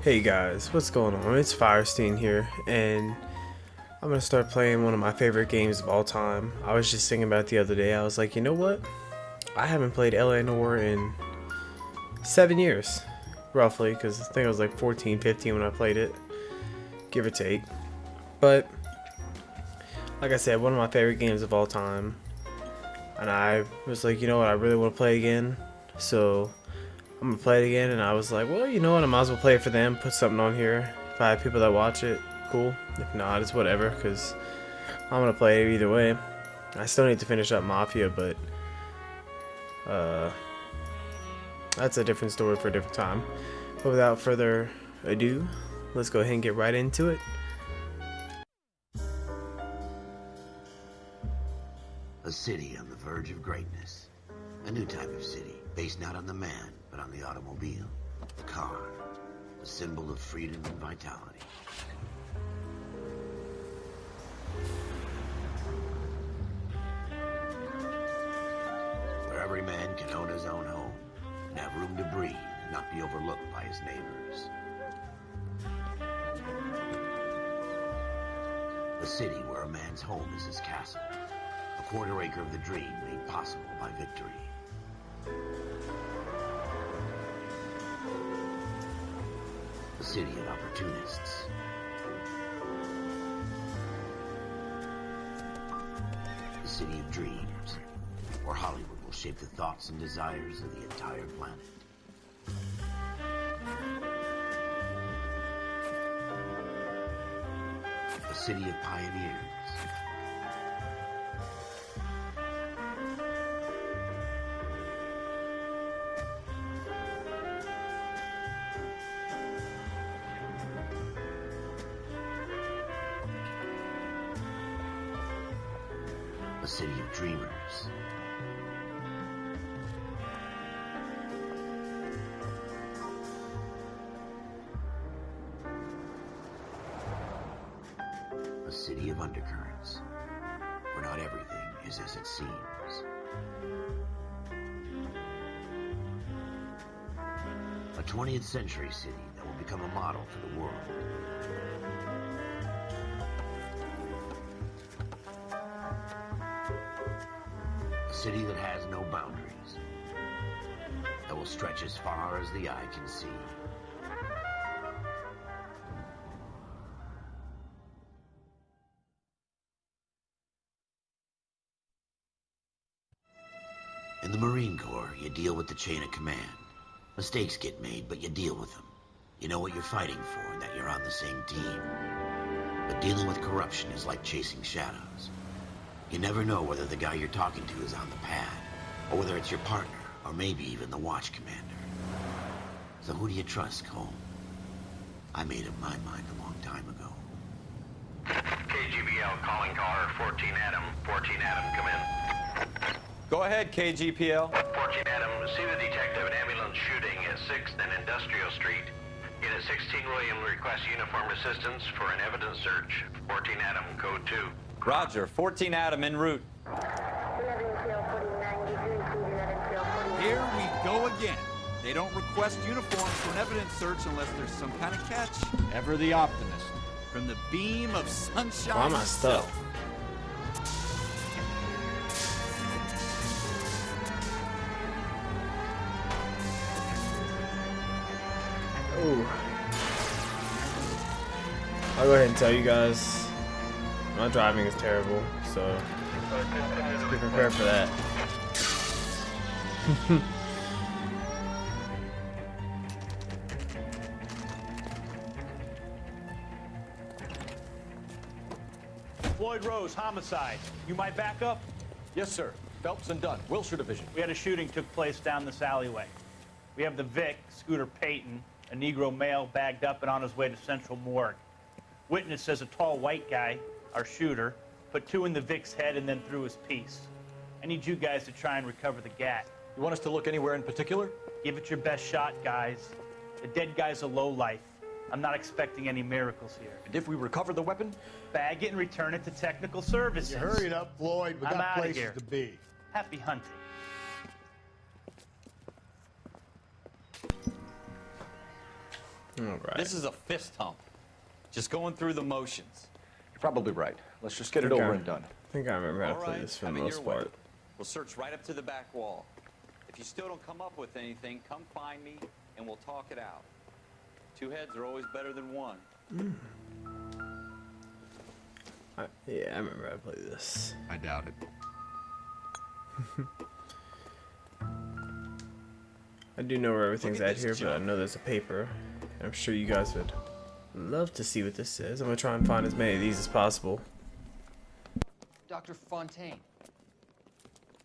Hey guys, what's going on? It's Firesteen here, and I'm gonna start playing one of my favorite games of all time. I was just thinking about it the other day. I was like, you know what? I haven't played LA Noire in 7 years, roughly, because I think I was like 14, 15 when I played it, give or take. But, like I said, one of my favorite games of all time, and I was like, you know what? I really want to play again, so I'm gonna play it again. And I was like, well, you know what, I might as well play it for them, put something on here. If I have people that watch it, cool. If not, it's whatever, because I'm gonna play it either way. I still need to finish up Mafia, but that's a different story for a different time. But without further ado, let's go ahead and get right into it. A city on the verge of greatness. A new type of city, based not on the man, but on the automobile. The car. The symbol of freedom and vitality. Where every man can own his own home, and have room to breathe, and not be overlooked by his neighbors. A city where a man's home is his castle. A quarter acre of the dream made possible by victory. A city of opportunists. A city of dreams, where Hollywood will shape the thoughts and desires of the entire planet. A city of pioneers. A city of dreamers. A city of undercurrents, where not everything is as it seems. A 20th century city that will become a model for the world. A city that has no boundaries, that will stretch as far as the eye can see. In the Marine Corps, you deal with the chain of command. Mistakes get made, but you deal with them. You know what you're fighting for and that you're on the same team. But dealing with corruption is like chasing shadows. You never know whether the guy you're talking to is on the pad, or whether it's your partner, or maybe even the watch commander. So who do you trust, Cole? I made up my mind a long time ago. KGBL calling caller 14 Adam. 14 Adam, come in. Go ahead, KGPL. 14 Adam, see the detective, an ambulance shooting at 6th and Industrial Street. Unit 16 William requests uniformed assistance for an evidence search. 14 Adam, code 2. Roger, 14 Adam en route. Here we go again. They don't request uniforms for an evidence search unless there's some kind of catch. Ever the optimist. From the beam of sunshine. Why am I stuck? Ooh. I'll go ahead and tell you guys, my driving is terrible, so be prepared for that. Floyd Rose, homicide. You might back up? Yes, sir. Phelps and Dunn, Wilshire Division. We had a shooting took place down this alleyway. We have the Vic, Scooter Payton, a Negro male bagged up and on his way to Central Morgue. Witness says a tall white guy, our shooter, put 2 in the Vic's head and then threw his piece. I need you guys to try and recover the gat. You want us to look anywhere in particular? Give it your best shot, guys. The dead guy's a lowlife. I'm not expecting any miracles here. And if we recover the weapon? Bag it and return it to technical services. You hurry up, Floyd. We I'm got outta places here. to be. Happy hunting. Alright. This is a fist hump. Just going through the motions. You're probably right. Let's just get it Okay. over and done. I think I remember how to All play right, this for have the it most your way. part. We'll search right up to the back wall. If you still don't come up with anything, come find me and we'll talk it out. Two heads are always better than one. Yeah, I remember how to play this. I doubt it. I do know where everything's Look at at this here, but I junk. know there's a paper. And I'm sure you guys would love to see what this says. I'm gonna try and find as many of these as possible. Dr. Fontaine,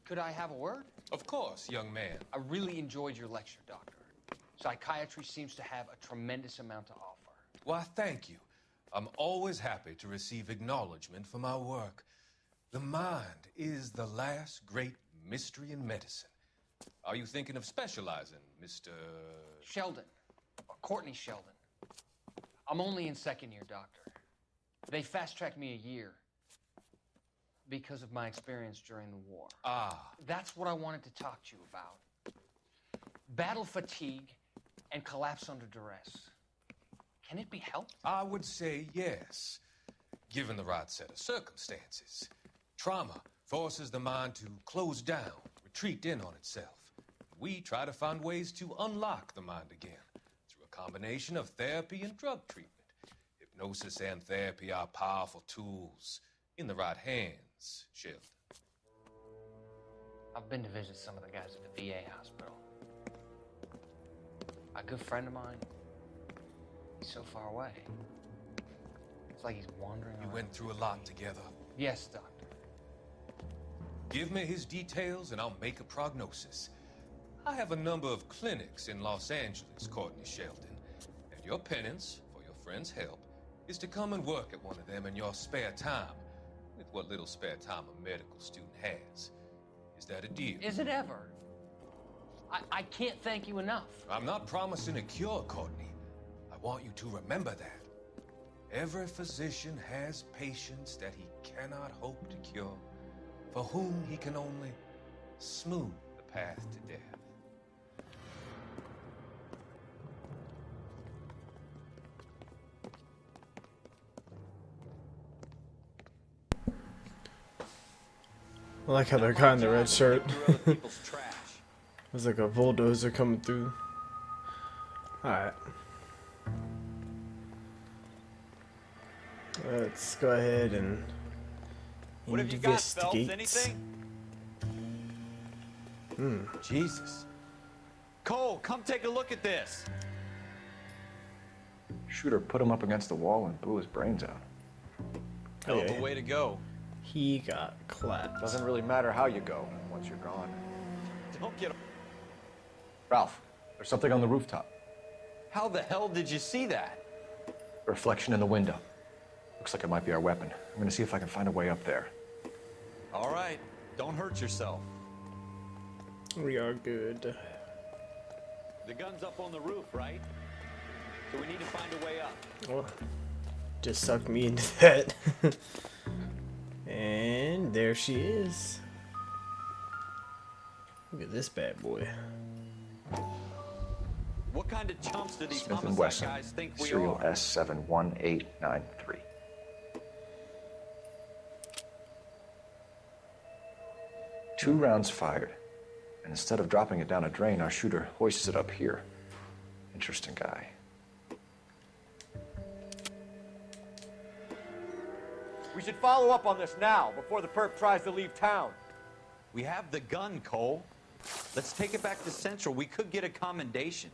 could I have a word? Of course, young man. I really enjoyed your lecture, Doctor. Psychiatry seems to have a tremendous amount to offer. Why, thank you. I'm always happy to receive acknowledgement for my work. The mind is the last great mystery in medicine. Are you thinking of specializing, Mr. Sheldon, or Courtney Sheldon. I'm only in second year, Doctor. They fast-tracked me a year because of my experience during the war. Ah, That's what I wanted to talk to you about. Battle fatigue and collapse under duress. Can it be helped? I would say yes, given the right set of circumstances. Trauma forces the mind to close down, retreat in on itself. We try to find ways to unlock the mind again through a combination of therapy and drug treatment. Hypnosis and therapy are powerful tools in the right hands, Sheldon. I've been to visit some of the guys at the VA hospital. A good friend of mine, he's so far away. It's like he's wandering You around. went through a lot together. Yes, Doctor. Give me his details and I'll make a prognosis. I have a number of clinics in Los Angeles, Courtney Sheldon, and your penance for your friend's help is to come and work at one of them in your spare time, with what little spare time a medical student has. Is that a deal? Is it ever? I can't thank you enough. I'm not promising a cure, Courtney. I want you to remember that. Every physician has patients that he cannot hope to cure, for whom he can only smooth the path to death. I like how they're guy in the red shirt. Through other people's trash. There's like a bulldozer coming through. Alright. Let's go ahead and What have you got, Phelps? investigate. Anything? Jesus. Cole, come take a look at this. Shooter put him up against the wall and blew his brains out. Hell of Okay. a way to go. He got clapped. Doesn't really matter how you go once you're gone. Don't get... Ralph, there's something on the rooftop. How the hell did you see that? A reflection in the window. Looks like it might be our weapon. I'm gonna see if I can find a way up there. All right. Don't hurt yourself. We are good. The gun's up on the roof, right? So we need to find a way up. Oh, just sucked me into that. And there she is. Look at this bad boy. What kind of chumps do these Smith & homicide Wesson, guys think we serial are? S71893. Two rounds fired, and instead of dropping it down a drain, our shooter hoists it up here. Interesting guy. We should follow up on this now, before the perp tries to leave town. We have the gun, Cole. Let's take it back to Central. We could get a commendation.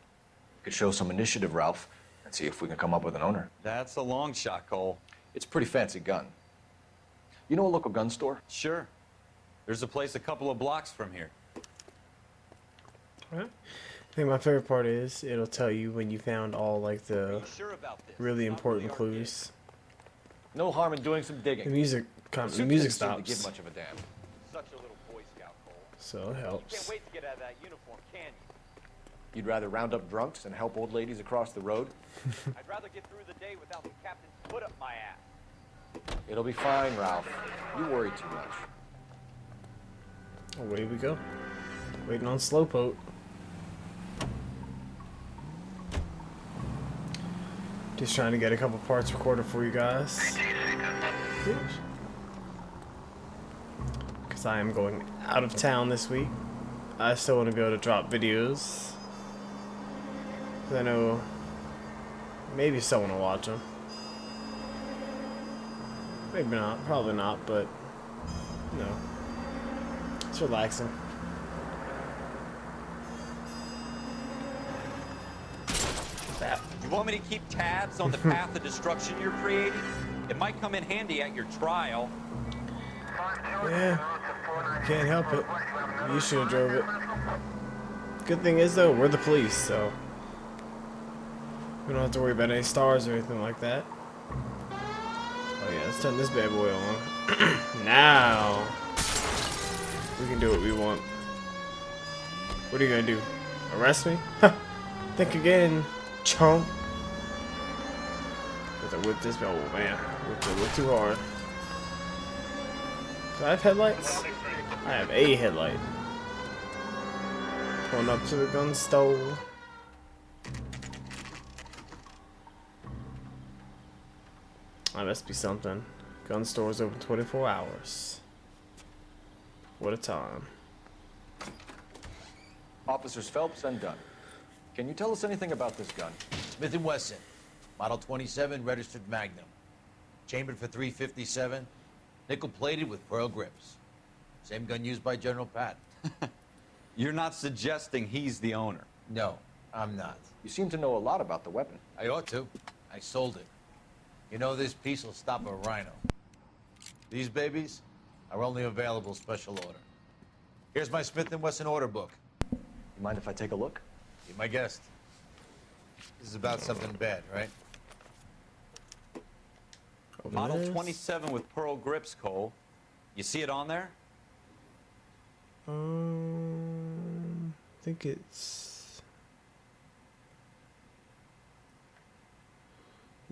Could show some initiative, Ralph, and see if we can come up with an owner. That's a long shot, Cole. It's a pretty fancy gun. You know a local gun store? Sure. There's a place a couple of blocks from here. Alright. I think my favorite part is it'll tell you when you found all like Are the you sure about this? really It's not important our clues. No harm in doing some The digging. music The the suit music didn't seem to give stops, much of a damn. Such a little Boy Scout, Cole. so it Can't helps. wait to get out of that uniform, can you? You'd rather round up drunks and help old ladies across the road? I'd rather get through the day without the captain's foot up my ass. It'll be fine, Ralph. You worry too much. Away we go. Waiting on Slowpoke. Just trying to get a couple parts recorded for you guys. Because I am going out of town this week. I still want to be able to drop videos. Because I know maybe someone will watch them. Maybe not, probably not, but no. It's relaxing. That. You want me to keep tabs on the path of destruction you're creating? It might come in handy at your trial. Yeah, can't help it. You should have drove it. Good thing is though, we're the police, so we don't have to worry about any stars or anything like that. Oh yeah, let's turn this bad boy on. Now we can do what we want. What are you gonna do? Arrest me? Think again, chump. Have to whip this. Oh man, whipped the whip too hard. Do I have headlights? I have a headlight. Pulling up to the gun store. That must be something. Gun store's open 24 hours. What a time. Officers Phelps and Dunn. Can you tell us anything about this gun? Smith & Wesson, Model 27, registered Magnum. Chambered for .357, nickel-plated with pearl grips. Same gun used by General Patton. You're not suggesting he's the owner? No, I'm not. You seem to know a lot about the weapon. I ought to. I sold it. You know, this piece will stop a rhino. These babies are only available special order. Here's my Smith & Wesson order book. You mind if I take a look? Be my guest. This is about something bad, right? Model 27 with pearl grips, Cole. You see it on there? I think it's...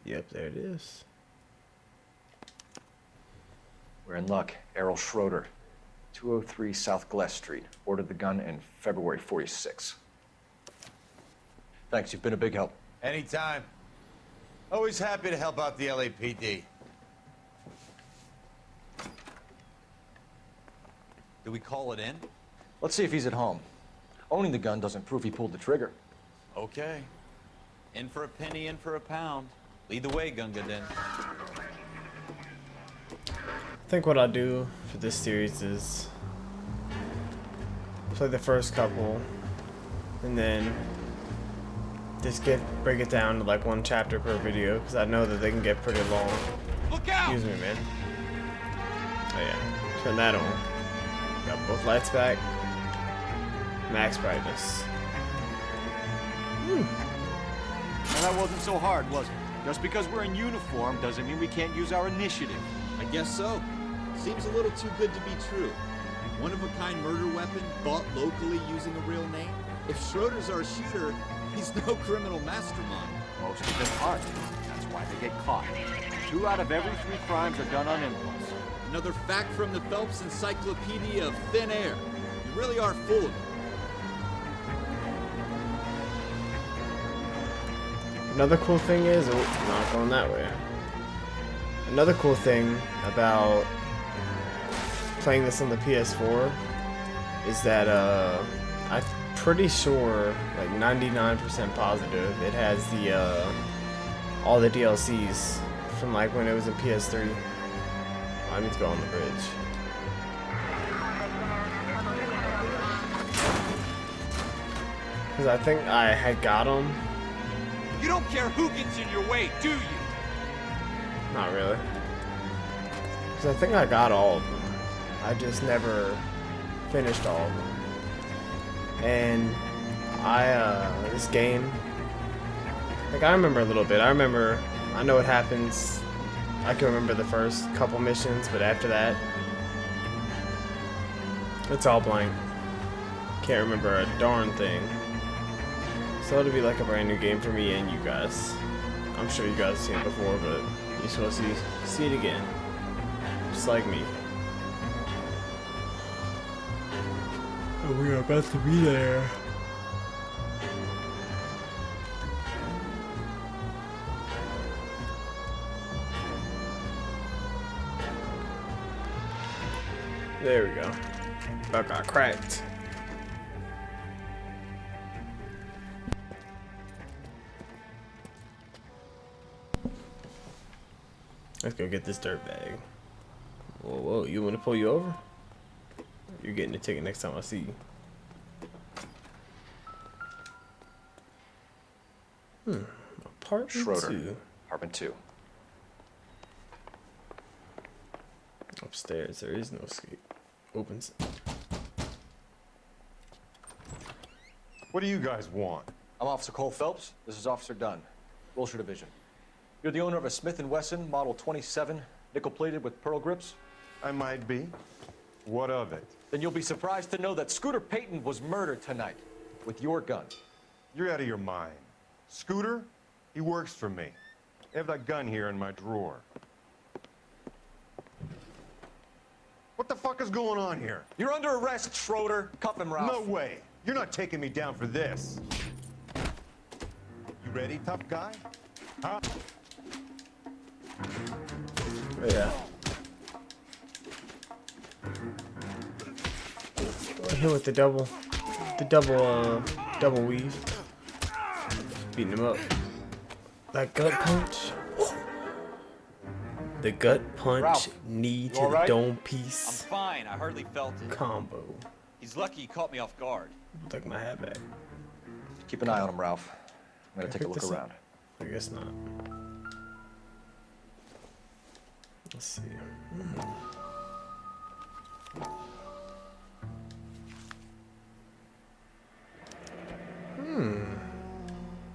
Yep, there it is. We're in luck. Errol Schroeder, 203 South Glass Street. Ordered the gun in February '46. Thanks, you've been a big help. Anytime. Always happy to help out the LAPD. Do we call it in? Let's see if he's at home. Owning the gun doesn't prove he pulled the trigger. Okay. In for a penny, in for a pound. Lead the way, Gunga Din. I think what I'll do for this series is play the first couple and then just break it down to like one chapter per video, because I know that they can get pretty long. Look out! Excuse me, man. Oh yeah, turn that on. Got both lights back. Max brightness. And that wasn't so hard, was it? Just because we're in uniform doesn't mean we can't use our initiative. I guess so. Seems a little too good to be true. One-of-a-kind murder weapon bought locally using a real name? If Schroeder's our shooter, he's no criminal mastermind. Most of them aren't. That's why they get caught. 2 out of every 3 crimes are done on impulse. Another fact from the Phelps Encyclopedia of Thin Air. You really are full of it. Another cool thing is, oh, not going that way. Another cool thing about playing this on the PS4 is that I'm pretty sure, like 99% positive, it has the all the DLCs from like when it was in PS3. Oh, I need to go on the bridge. Because I think I had got them. You don't care who gets in your way, do you? Not really. Because I think I got all of them. I just never finished all of them. And this game, like I remember a little bit. I know what happens. I can remember the first couple missions, but after that, it's all blank. Can't remember a darn thing. So it'll be like a brand new game for me and you guys. I'm sure you guys have seen it before, but you're supposed to see it again. Just like me. And we are about to be there. There we go. I got cracked. Let's go get this dirt bag. Whoa, whoa, you want to pull you over? You're getting a ticket next time I see you. Apartment Schroeder. 2. Apartment 2. Upstairs, there is no escape. Opens. What do you guys want? I'm Officer Cole Phelps. This is Officer Dunn, Wilshire Division. You're the owner of a Smith & Wesson Model 27, nickel-plated with pearl grips? I might be. What of it? Then you'll be surprised to know that Scooter Payton was murdered tonight with your gun. You're out of your mind. Scooter? He works for me. I have that gun here in my drawer. What the fuck is going on here? You're under arrest, Schroeder. Cuff him, Ralph. No way. You're not taking me down for this. You ready, tough guy? Huh? Yeah. Hit with the double weave. Beating him up. That gut punch. The gut punch, Ralph, knee to all right? the dome I'm piece fine. I hardly felt it. combo. He's lucky he caught me off guard. Took my hat back. Keep an eye on him, Ralph. I'm gonna take a pick look this up? around. I guess not. Let's see.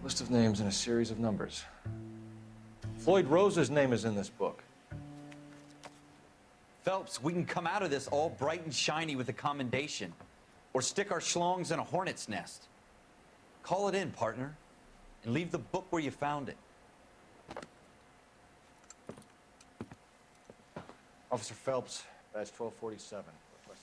List of names and a series of numbers. Floyd Rose's name is in this book. Phelps, we can come out of this all bright and shiny with a commendation. Or stick our schlongs in a hornet's nest. Call it in, partner. And leave the book where you found it. Officer Phelps, badge 1247. Requested.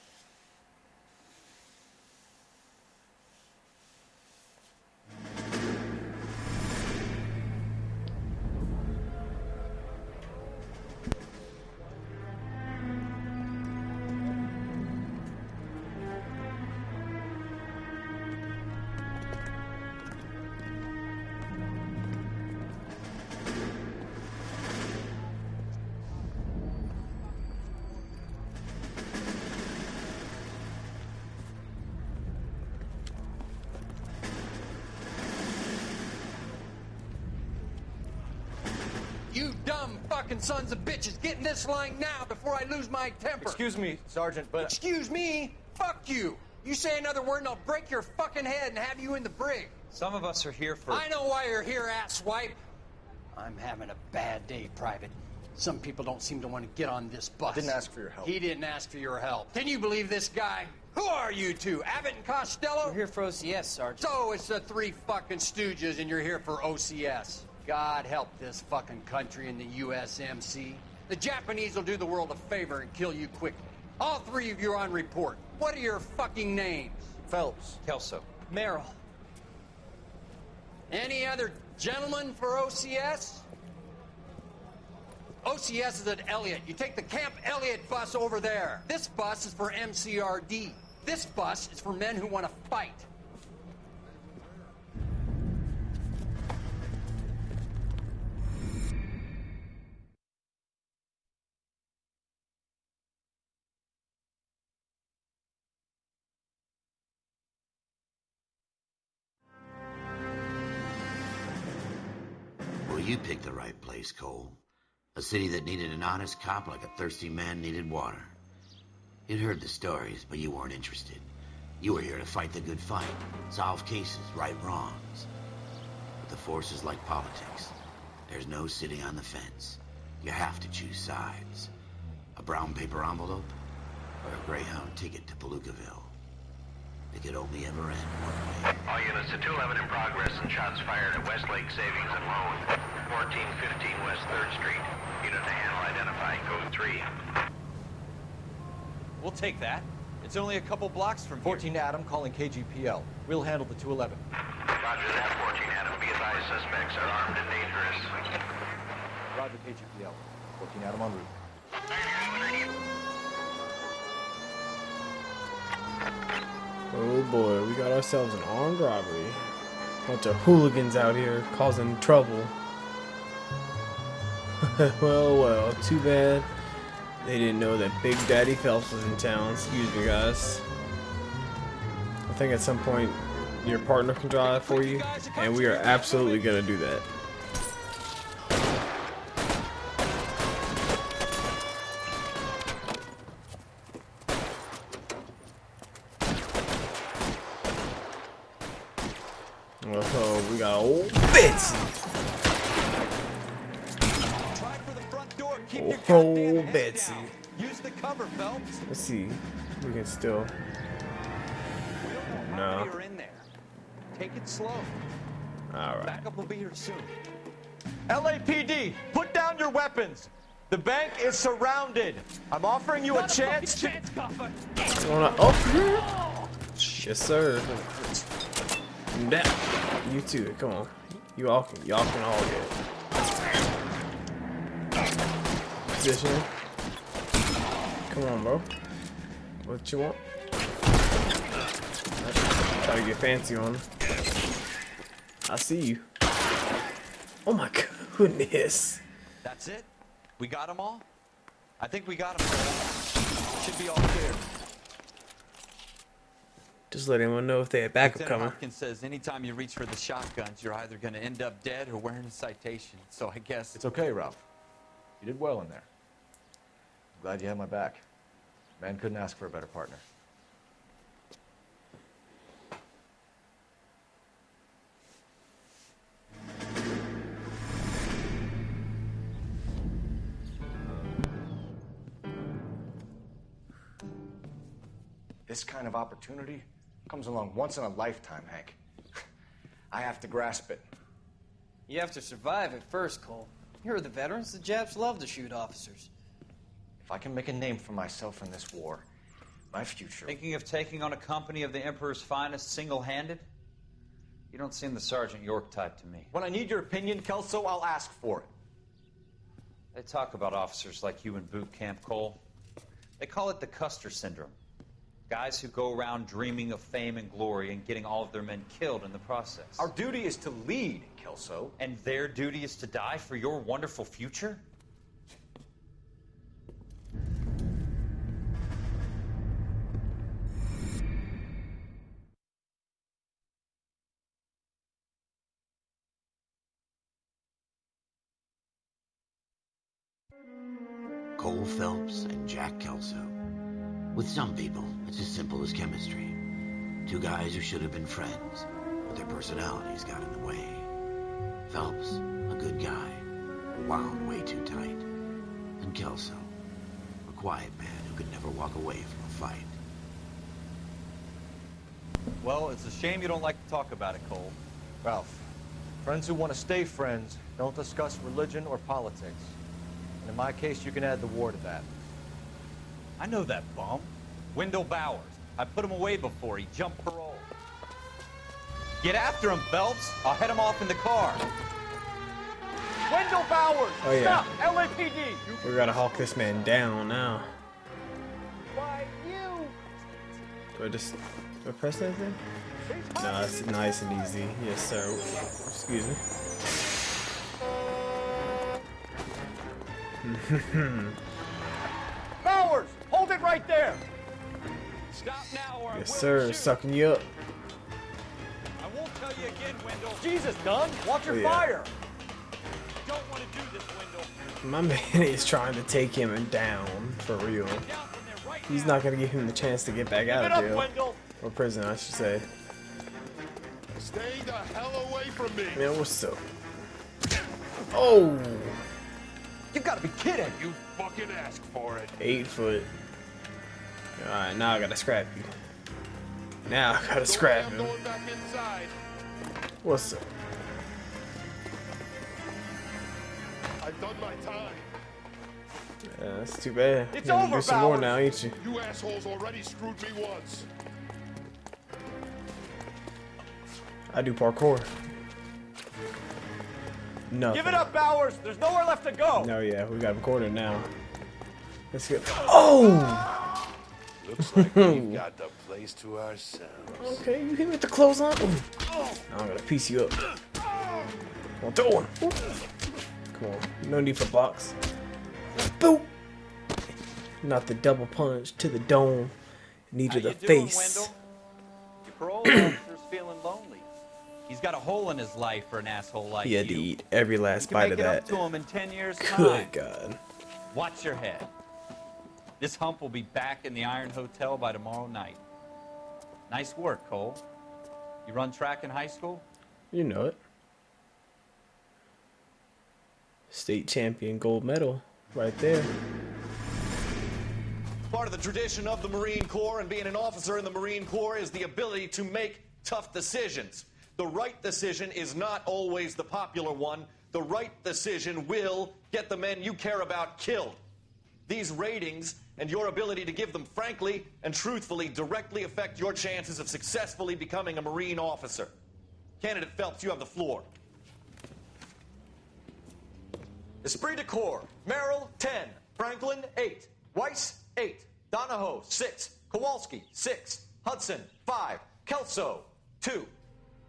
You dumb fucking sons of bitches, get in this line now before I lose my temper. Excuse me, Sergeant, but... Excuse me? Fuck you. You say another word and I'll break your fucking head and have you in the brig. Some of us are here for... I know why you're here, asswipe. I'm having a bad day, Private. Some people don't seem to want to get on this bus. Didn't ask for your help. He didn't ask for your help. Can you believe this guy? Who are you two, Abbott and Costello? We're here for OCS, Sergeant. So it's the three fucking stooges and you're here for OCS. God help this fucking country and the USMC. The Japanese will do the world a favor and kill you quickly. All three of you are on report. What are your fucking names? Phelps. Kelso. Merrill. Any other gentlemen for OCS? OCS is at Elliott. You take the Camp Elliott bus over there. This bus is for MCRD. This bus is for men who want to fight. Well, you picked the right place, Cole. A city that needed an honest cop like a thirsty man needed water. You'd heard the stories, but you weren't interested. You were here to fight the good fight, solve cases, right wrongs. But the force is like politics. There's no sitting on the fence. You have to choose sides. A brown paper envelope or a Greyhound ticket to Palookaville. It could only ever end one way. All units to 211 in progress and shots fired at Westlake Savings and Loan, 1415 West 3rd Street. Unit to handle identified, code 3. We'll take that. It's only a couple blocks from here. 14 Adam calling KGPL. We'll handle the 211. Roger that, 14 Adam. Be advised, suspects are armed and dangerous. Roger KGPL. 14 Adam en route. Oh boy, we got ourselves an armed robbery. Bunch of hooligans out here causing trouble. well, too bad they didn't know that Big Daddy Phelps was in town. Excuse me, guys. I think at some point your partner can drive for you, and we are absolutely gonna do that. Oh, we got old Betsy. Oh, Betsy. Use the cover, Phelps. Let's see. We can still. No. You're in there. Take it slow. All right. Backup will be here soon. LAPD, put down your weapons. The bank is surrounded. I'm offering you a chance to... Oh. Yes, sir. Down. You too. Come on. Y'all can all get it. Position. Come on, bro. What you want? Try to get fancy on him. I see you. Oh my goodness. That's it? We got them all? I think we got them all. Should be all clear. Just let anyone know if they had backup Lieutenant coming. Hopkins says anytime you reach for the shotguns, you're either going to end up dead or wearing a citation. So I guess... It's okay, Ralph. You did well in there. I'm glad you had my back. Man couldn't ask for a better partner. This kind of opportunity comes along once in a lifetime, Hank. I have to grasp it. You have to survive it first, Cole. Here are the veterans. The Japs love to shoot officers. If I can make a name for myself in this war, my future... Thinking of taking on a company of the Emperor's finest single-handed? You don't seem the Sergeant York type to me. When I need your opinion, Kelso, I'll ask for it. They talk about officers like you in boot camp, Cole. They call it the Custer syndrome. Guys who go around dreaming of fame and glory and getting all of their men killed in the process. Our duty is to lead, Kelso. And their duty is to die for your wonderful future? Cole Phelps and Jack Kelso. With some people, it's as simple as chemistry. Two guys who should have been friends, but their personalities got in the way. Phelps, a good guy, wound way too tight. And Kelso, a quiet man who could never walk away from a fight. Well, it's a shame you don't like to talk about it, Cole. Ralph, friends who want to stay friends don't discuss religion or politics. And in my case, you can add the war to that. I know that bum. Wendell Bowers. I put him away before. He jumped parole. Get after him, Phelps. I'll head him off in the car. Wendell Bowers! Oh, yeah. Stop! LAPD! We gotta hawk this man down now. Why, you! Do I press that thing? No, it's nice and easy. Yes, sir. Excuse me. Bowers! Hold it right there! Stop now or Yes, sir. Sucking you up. I won't tell you again, Wendell. Jesus, Dunn! Watch your Oh, yeah. fire! Don't want to do this, Wendell. My man is trying to take him down for real. He's not gonna give him the chance to get back out of jail. Wendell! Or prison, I should say. Stay the hell away from me. Man, what's up? Oh! You gotta be kidding! You fucking asked for it. 8 foot. Alright, now I gotta scrap you. Now I gotta scrap I'm him. going back inside. What's up? I've done my time. Yeah, that's too bad. It's You're gonna over, do some more Bowers. now, ain't you? You assholes already screwed me once. I do parkour. No. Give it up, Bowers! There's nowhere left to go! No, yeah, we got him cornered now. Let's get. Oh! Looks like we've got the place to ourselves. Okay, you hit me with the clothesline. I'm gonna piece you up. Come on. Come on. No need for blocks. Boop. Not the double punch to the dome. Knee to the face. Wendell? Your parole officer's feeling lonely. He's got a hole in his life for an asshole like He had to eat every last bite of that. To him in 10 years' Good God. Watch your head. This hump will be back in the Iron Hotel by tomorrow night. Nice work, Cole. You run track in high school? You know it. State champion gold medal right there. Part of the tradition of the Marine Corps and being an officer in the Marine Corps is the ability to make tough decisions. The right decision is not always the popular one. The right decision will get the men you care about killed. These ratings and your ability to give them frankly and truthfully directly affect your chances of successfully becoming a Marine officer. Candidate Phelps, you have the floor. Esprit de Corps, Merrill, 10. Franklin, 8. Weiss, 8. Donahoe, 6. Kowalski, 6. Hudson, 5. Kelso, 2.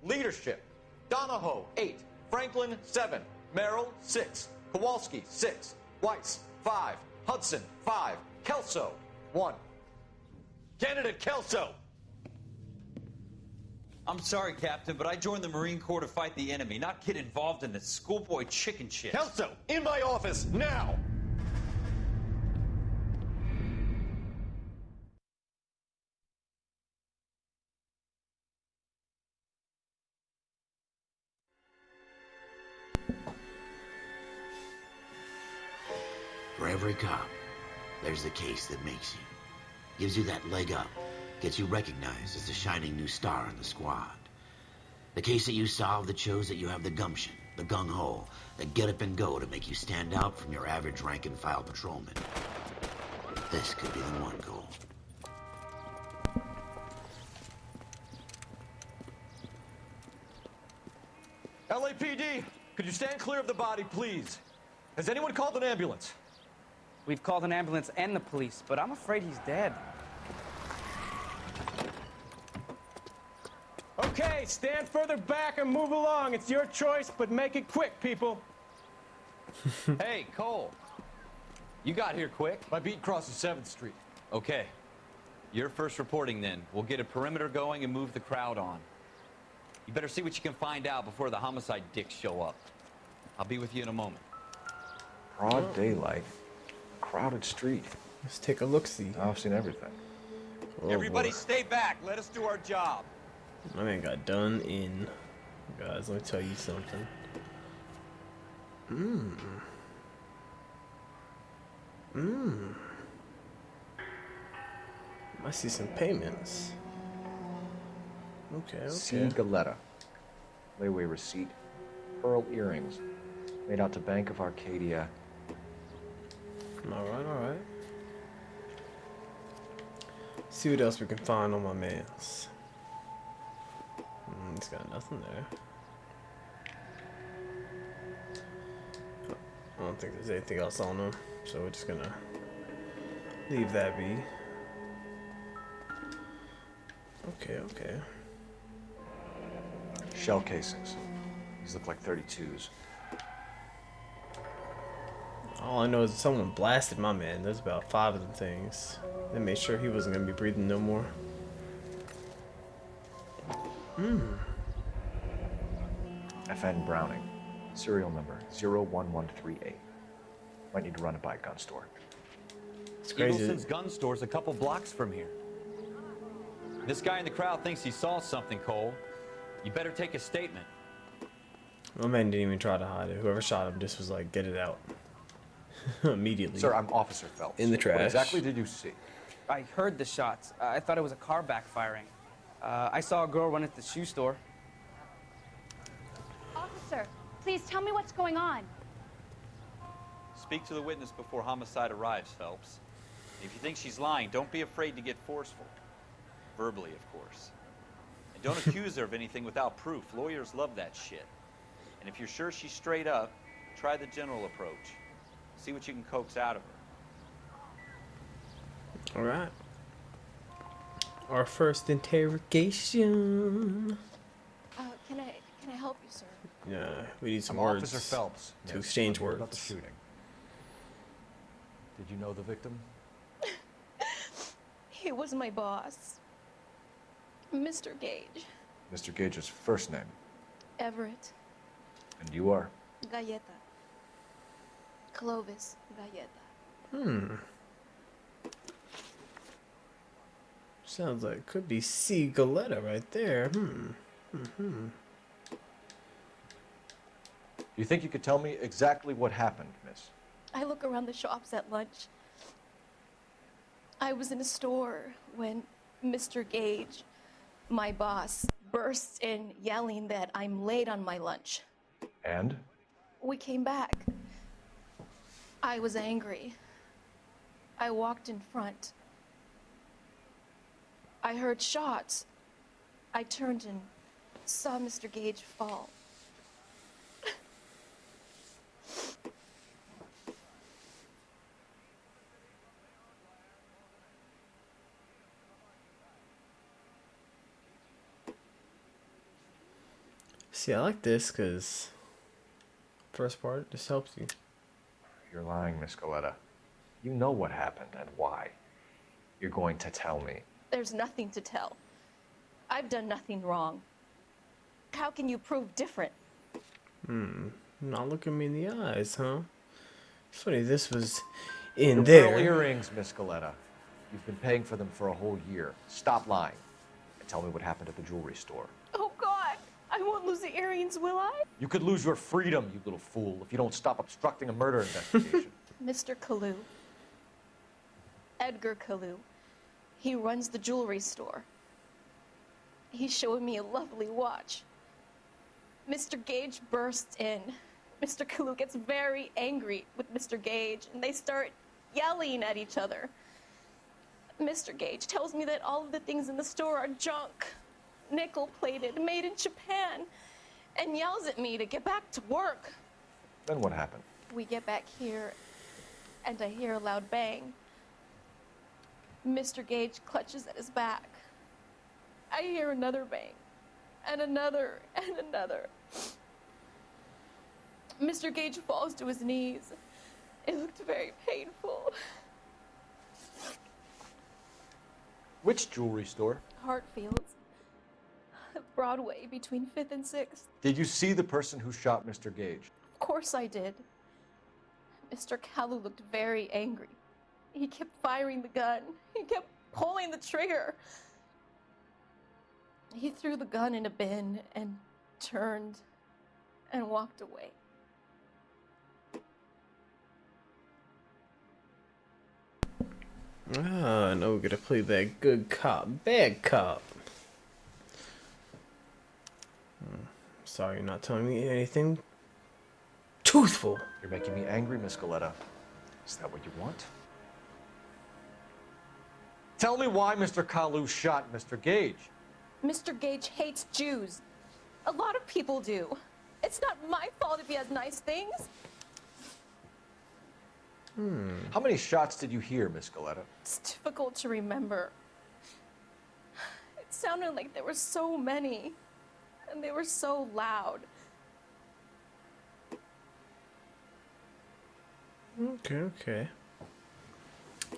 Leadership, Donahoe, 8. Franklin, 7. Merrill, 6. Kowalski, 6. Weiss, 5. Hudson, 5. Kelso, 1. Candidate Kelso. I'm sorry, Captain, but I joined the Marine Corps to fight the enemy, not get involved in this schoolboy chicken shit. Kelso, in my office, now! For every cop, there's the case that makes you. Gives you that leg up. Gets you recognized as the shining new star in the squad. The case that you solve that shows that you have the gumption, the gung-ho, the get up and go to make you stand out from your average rank-and-file patrolman. This could be the one, Cole. LAPD, could you stand clear of the body, please? Has anyone called an ambulance? We've called an ambulance and the police, but I'm afraid he's dead. Okay, stand further back and move along. It's your choice, but make it quick, people. Hey, Cole. You got here quick. My beat crosses 7th Street. Okay. You're first reporting then. We'll get a perimeter going and move the crowd on. You better see what you can find out before the homicide dicks show up. I'll be with you in a moment. Broad daylight. Crowded street. Let's take a look-see. I've seen everything. Oh, Everybody boy. stay back. Let us do our job. My man got done in. Guys, let me tell you something. I see some payments. Okay. C. Galetta. Layaway receipt. Pearl earrings. Made out to Bank of Arcadia. Alright. See what else we can find on my mans. He's got nothing there. I don't think there's anything else on him, so we're just gonna leave that be. Okay. Shell casings. These look like 32s. All I know is someone blasted my man. There's about 5 of them things. They made sure he wasn't gonna be breathing no more. FN Browning. Serial number 01138. Might need to run it by a gun store. It's crazy. Eagleson's gun store's a couple blocks from here. This guy in the crowd thinks he saw something, Cole. You better take a statement. My man didn't even try to hide it. Whoever shot him just was like, get it out. Immediately. Sir, I'm Officer Phelps. In the trash. What exactly did you see? I heard the shots. I thought it was a car backfiring. I saw a girl run into the shoe store. Officer, please tell me what's going on. Speak to the witness before homicide arrives, Phelps. If you think she's lying, don't be afraid to get forceful. Verbally, of course. And don't accuse her of anything without proof. Lawyers love that shit. And if you're sure she's straight up, try the general approach. See what you can coax out of her. Alright. our first interrogation. Can I help you, sir? Yeah, we need some I'm words Officer Phelps. to Yes, exchange I'm here about the words. shooting. Did you know the victim? He was my boss, Mr. Gage. Mr. Gage's first name. Everett. And you are? Galleta. Clovis Galleta. Sounds like could be C. Galletta right there. Do you think you could tell me exactly what happened, miss? I look around the shops at lunch. I was in a store when Mr. Gage, my boss, bursts in yelling that I'm late on my lunch. And? We came back. I was angry. I walked in front. I heard shots. I turned and saw Mr. Gage fall. See, I like this because first part just helps you. You're lying, Miss Galletta. You know what happened and why. You're going to tell me. There's nothing to tell. I've done nothing wrong. How can you prove different? Not looking me in the eyes, huh? It's funny, this was in Your there. pearl earrings, Miss Galletta. You've been paying for them for a whole year. Stop lying and tell me what happened at the jewelry store. Oh, God! I won't lose the earrings, will I? You could lose your freedom, you little fool, if you don't stop obstructing a murder investigation. Mr. Kalu. Edgar Kalu. He runs the jewelry store. He showed me a lovely watch. Mr. Gage bursts in. Mr. Kalu gets very angry with Mr. Gage, and they start yelling at each other. Mr. Gage tells me that all of the things in the store are junk, nickel-plated, made in Japan, and yells at me to get back to work. Then what happened? We get back here, and I hear a loud bang. Mr. Gage clutches at his back. I hear another bang, and another, and another. Mr. Gage falls to his knees. It looked very painful. Which jewelry store? Hartfield's. Broadway, between 5th and 6th. Did you see the person who shot Mr. Gage? Of course I did. Mr. Kalu looked very angry. He kept firing the gun. He kept pulling the trigger. He threw the gun in a bin and turned and walked away. Ah, now we're gonna play that good cop, bad cop. Sorry, you're not telling me anything truthful. You're making me angry, Miss Galletta. Is that what you want? Tell me why Mr. Kalu shot Mr. Gage. Mr. Gage hates Jews. A lot of people do. It's not my fault if he has nice things. How many shots did you hear, Miss Galletta? It's difficult to remember. It sounded like there were so many, and they were so loud. Okay.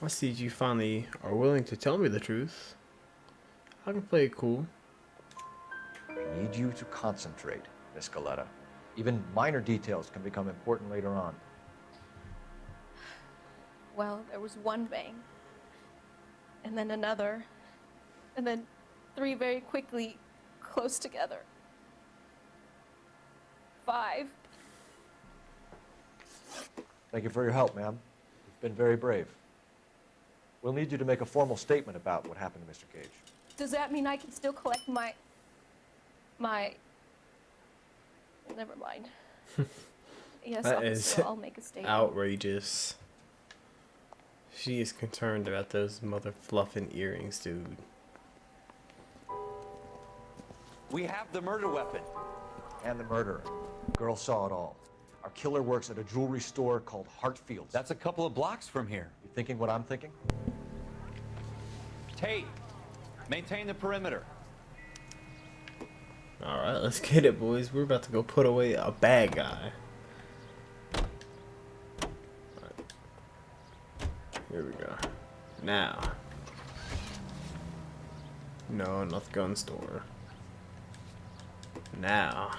I see you finally are willing to tell me the truth. I can play it cool. I need you to concentrate, Miss Galletta. Even minor details can become important later on. Well, there was one bang, and then another, and then 3 very quickly, close together. 5. Thank you for your help, ma'am. You've been very brave. We'll need you to make a formal statement about what happened to Mr. Gage. Does that mean I can still collect my... Never mind. Yes, That is officer, I'll make a statement. outrageous. She is concerned about those mother fluffing earrings, dude. We have the murder weapon. And the murderer. The girl saw it all. Our killer works at a jewelry store called Hartfield's. That's a couple of blocks from here. You thinking what I'm thinking? Tate, Maintain the perimeter. Alright, let's get it, boys. We're about to go put away a bad guy. Right. Here we go. Now. No, not the gun store. Now.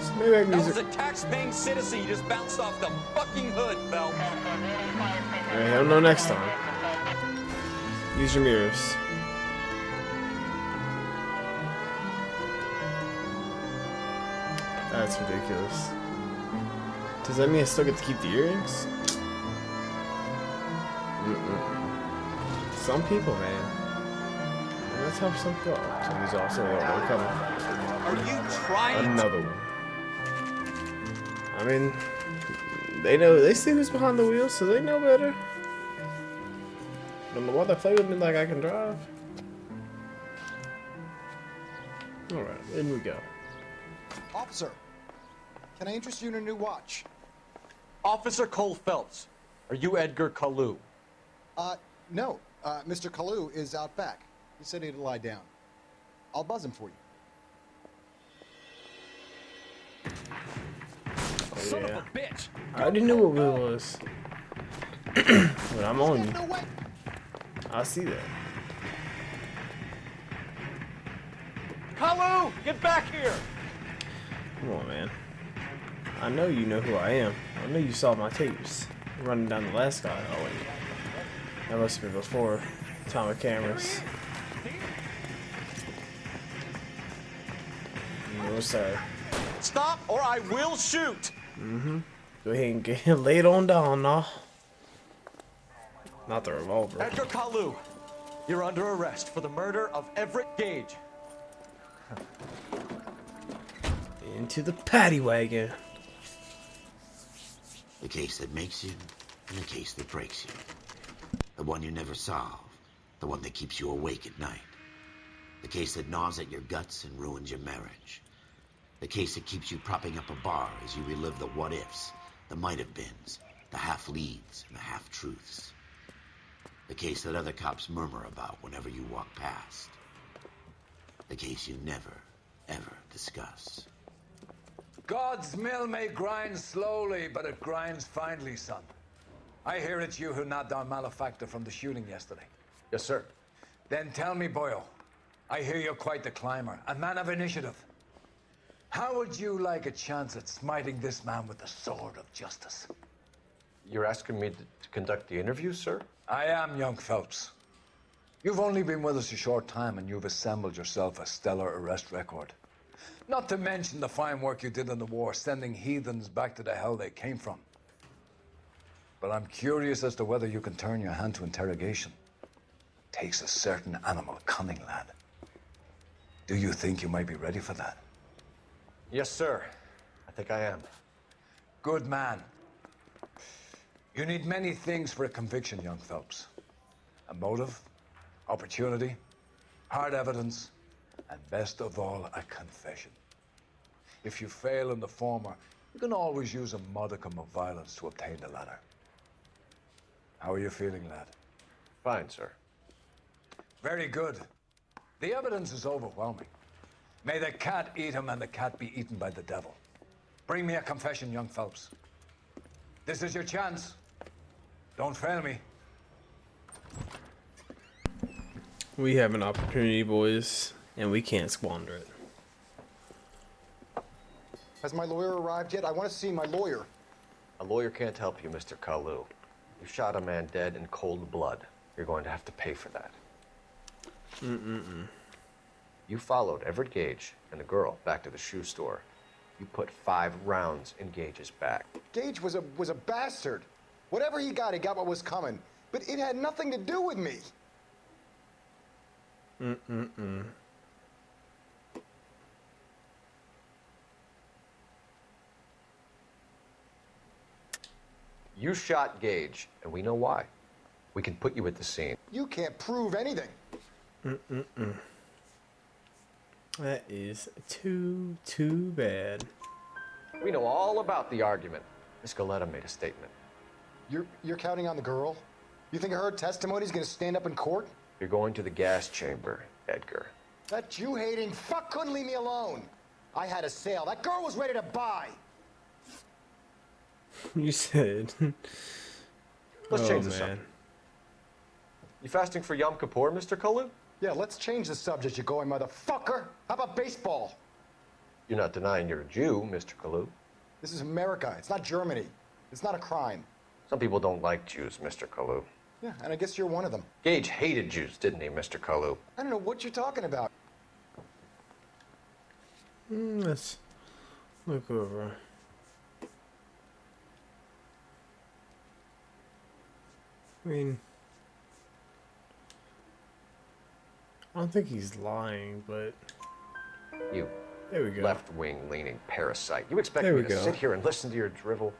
So maybe I can use That was a tax-paying citizen. You just bounced off the fucking hood, Phelps. Alright, I don't know next time. Use your mirrors. That's ridiculous. Does that mean I still get to keep the earrings? Some people, man. And that's how some people are. So these also are coming. Are you trying? Another one. I mean, they know. They see who's behind the wheel, so they know better. Don't know why they play with me like I can drive. All right, in we go. Officer, can I interest you in a new watch? Officer Cole Phelps, are you Edgar Kalu? No. Mr. Kalu is out back. He said he'd lie down. I'll buzz him for you. Oh, son of a bitch! I already knew what it was. But I'm on you. I see that. Kalu, get back here! Come on, man. I know you know who I am. I know you saw my tapes. Running down the last guy. Oh, wait. That must have been before time of cameras. No, sir. Stop or I will shoot! Mm-hmm. Go ahead and get laid on down now. Not the revolver. Edgar Kalu, you're under arrest for the murder of Everett Gage. Into the paddy wagon. The case that makes you, and the case that breaks you. The one you never solve. The one that keeps you awake at night. The case that gnaws at your guts and ruins your marriage. The case that keeps you propping up a bar as you relive the what-ifs, the might-have-beens, the half-leads, and the half-truths. The case that other cops murmur about whenever you walk past. The case you never, ever discuss. God's mill may grind slowly, but it grinds finely, son. I hear it's you who nabbed our malefactor from the shooting yesterday. Yes, sir. Then tell me, Boyle, I hear you're quite the climber, a man of initiative. How would you like a chance at smiting this man with the sword of justice? You're asking me to conduct the interview, sir? I am, young Phelps. You've only been with us a short time, and you've assembled yourself a stellar arrest record. Not to mention the fine work you did in the war, sending heathens back to the hell they came from. But I'm curious as to whether you can turn your hand to interrogation. Takes a certain animal cunning, lad. Do you think you might be ready for that? Yes, sir. I think I am. Good man. You need many things for a conviction, young Phelps. A motive, opportunity, hard evidence, and best of all, a confession. If you fail in the former, you can always use a modicum of violence to obtain the latter. How are you feeling, lad? Fine, sir. Very good. The evidence is overwhelming. May the cat eat him and the cat be eaten by the devil. Bring me a confession, young Phelps. This is your chance. Don't fail me. We have an opportunity, boys, and we can't squander it. Has my lawyer arrived yet? I want to see my lawyer. A lawyer can't help you, Mr. Kalu. You shot a man dead in cold blood. You're going to have to pay for that. You followed Everett Gage and the girl back to the shoe store. You put 5 rounds in Gage's back. Gage was a bastard. Whatever he got what was coming. But it had nothing to do with me. You shot Gage, and we know why. We can put you at the scene. You can't prove anything. That is too bad. We know all about the argument. Miss Goleta made a statement. You're counting on the girl? You think her testimony's gonna stand up in court? You're going to the gas chamber, Edgar. That Jew-hating fuck couldn't leave me alone. I had a sale. That girl was ready to buy. You said. Let's change the man. subject. You fasting for Yom Kippur, Mr. Kalu? Yeah, let's change the subject, you going motherfucker. How about baseball? You're not denying you're a Jew, Mr. Kalu. This is America. It's not Germany. It's not a crime. Some people don't like Jews, Mr. Kalu. Yeah, and I guess you're one of them. Gage hated Jews, didn't he, Mr. Kalu? I don't know what you're talking about. Let's look over. I mean, I don't think he's lying, but You there we go. left-wing leaning parasite. You expect There me we to go. sit here and listen to your drivel?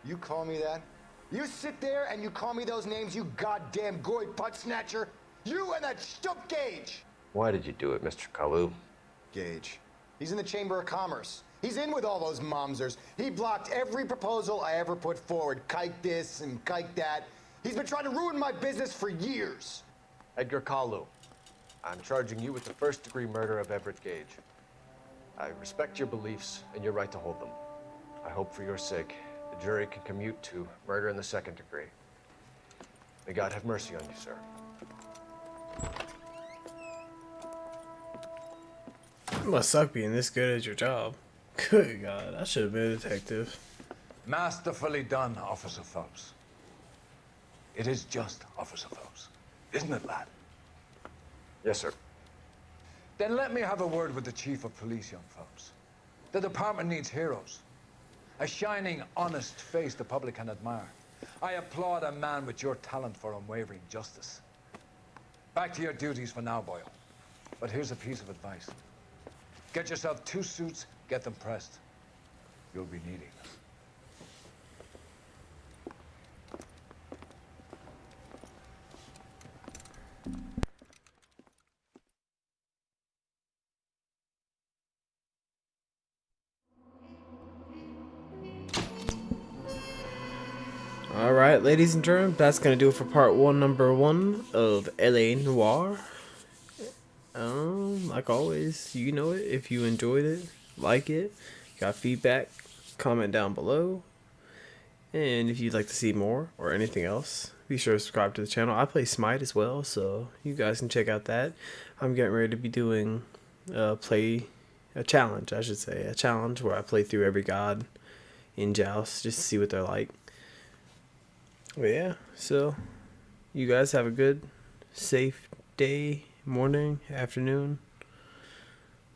You call me that? You sit there and you call me those names, you goddamn goy putt snatcher? You and that stup Gage! Why did you do it, Mr. Kalu? Gage. He's in the Chamber of Commerce. He's in with all those momsers. He blocked every proposal I ever put forward. Kike this and kike that. He's been trying to ruin my business for years. Edgar Kalu, I'm charging you with the first-degree murder of Everett Gage. I respect your beliefs and your right to hold them. I hope for your sake the jury can commute to murder in the second degree. May God have mercy on you, sir. It must suck being this good at your job. Good God, I should have been a detective. Masterfully done, Officer Phelps. It is just Officer Phelps, isn't it, lad? Yes, sir. Then let me have a word with the Chief of Police, young Phelps. The department needs heroes. A shining, honest face the public can admire. I applaud a man with your talent for unwavering justice. Back to your duties for now, Boyle. But here's a piece of advice. Get yourself 2 suits, get them pressed. You'll be needing them. Alright, ladies and gentlemen, that's going to do it for part 1, number 1 of LA Noire. Like always, you know it. If you enjoyed it, like it, got feedback, comment down below. And if you'd like to see more or anything else, be sure to subscribe to the channel. I play Smite as well, so you guys can check out that. I'm getting ready to be doing a challenge, I should say. A challenge where I play through every god in Joust just to see what they're like. But yeah, so you guys have a good, safe day, morning, afternoon,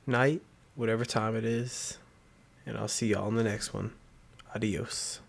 night, whatever time it is. And I'll see y'all in the next one. Adios.